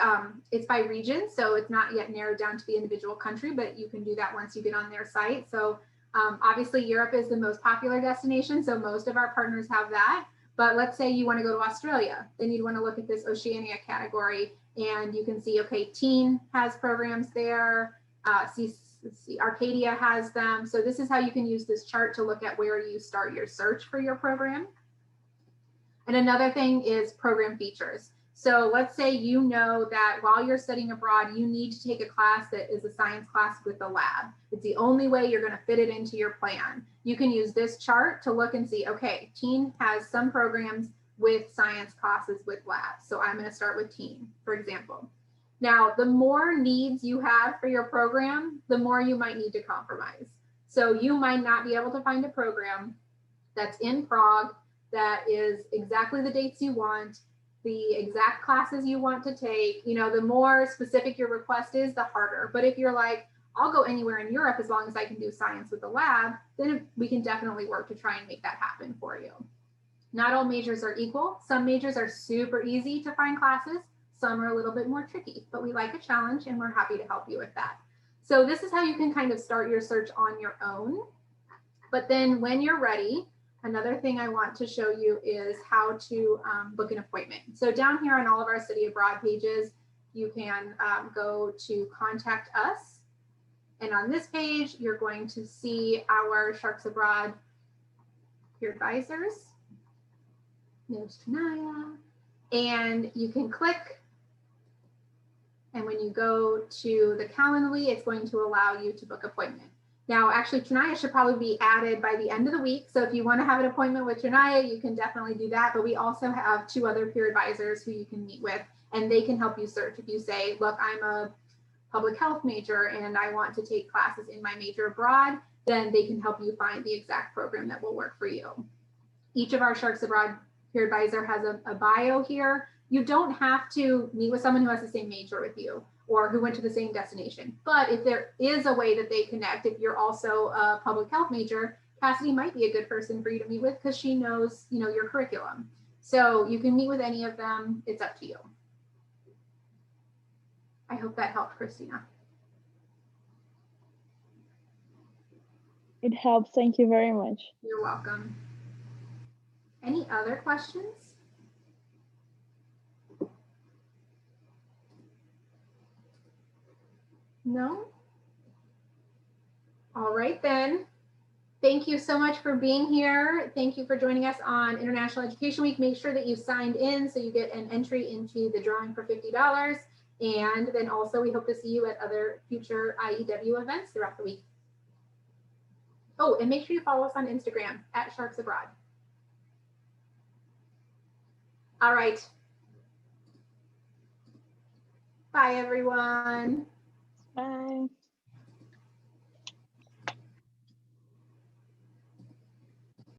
by region, so it's not yet narrowed down to the individual country, but you can do that once you get on their site. So obviously Europe is the most popular destination, so most of our partners have that. But let's say you want to go to Australia, then you'd want to look at this Oceania category, and you can see, okay, Teen has programs there, Arcadia has them. So this is how you can use this chart to look at where you start your search for your program. And another thing is program features. So let's say you know that while you're studying abroad, you need to take a class that is a science class with a lab. It's the only way you're going to fit it into your plan. You can use this chart to look and see, okay, Teen has some programs with science classes with labs. So I'm going to start with Teen, for example. Now, the more needs you have for your program, the more you might need to compromise. So you might not be able to find a program that's in Prague that is exactly the dates you want, the exact classes you want to take. You know, the more specific your request is, the harder. But if you're like, I'll go anywhere in Europe as long as I can do science with the lab, then we can definitely work to try and make that happen for you. Not all majors are equal. Some majors are super easy to find classes. Some are a little bit more tricky, but we like a challenge and we're happy to help you with that. So this is how you can kind of start your search on your own. But then when you're ready, another thing I want to show you is how to book an appointment. So down here on all of our study abroad pages, you can go to contact us. And on this page, you're going to see our Sharks Abroad peer advisors. There's Tanaya. And you can click. And when you go to the Calendly, it's going to allow you to book appointment. Now, actually, Tanaya should probably be added by the end of the week. So if you want to have an appointment with Tanaya, you can definitely do that. But we also have 2 other peer advisors who you can meet with, and they can help you search. If you say, look, I'm a public health major and I want to take classes in my major abroad, then they can help you find the exact program that will work for you. Each of our Sharks Abroad peer advisor has a bio here. You don't have to meet with someone who has the same major with you or who went to the same destination. But if there is a way that they connect, if you're also a public health major, Cassidy might be a good person for you to meet with because she knows, you know, your curriculum. So you can meet with any of them. It's up to you. I hope that helped, Christina. It helps. Thank you very much. You're welcome. Any other questions? No? All right then. Thank you so much for being here. Thank you for joining us on International Education Week. Make sure that you signed in so you get an entry into the drawing for $50. And then also we hope to see you at other future IEW events throughout the week. Oh, and make sure you follow us on Instagram at Sharks Abroad. All right. Bye, everyone. Bye.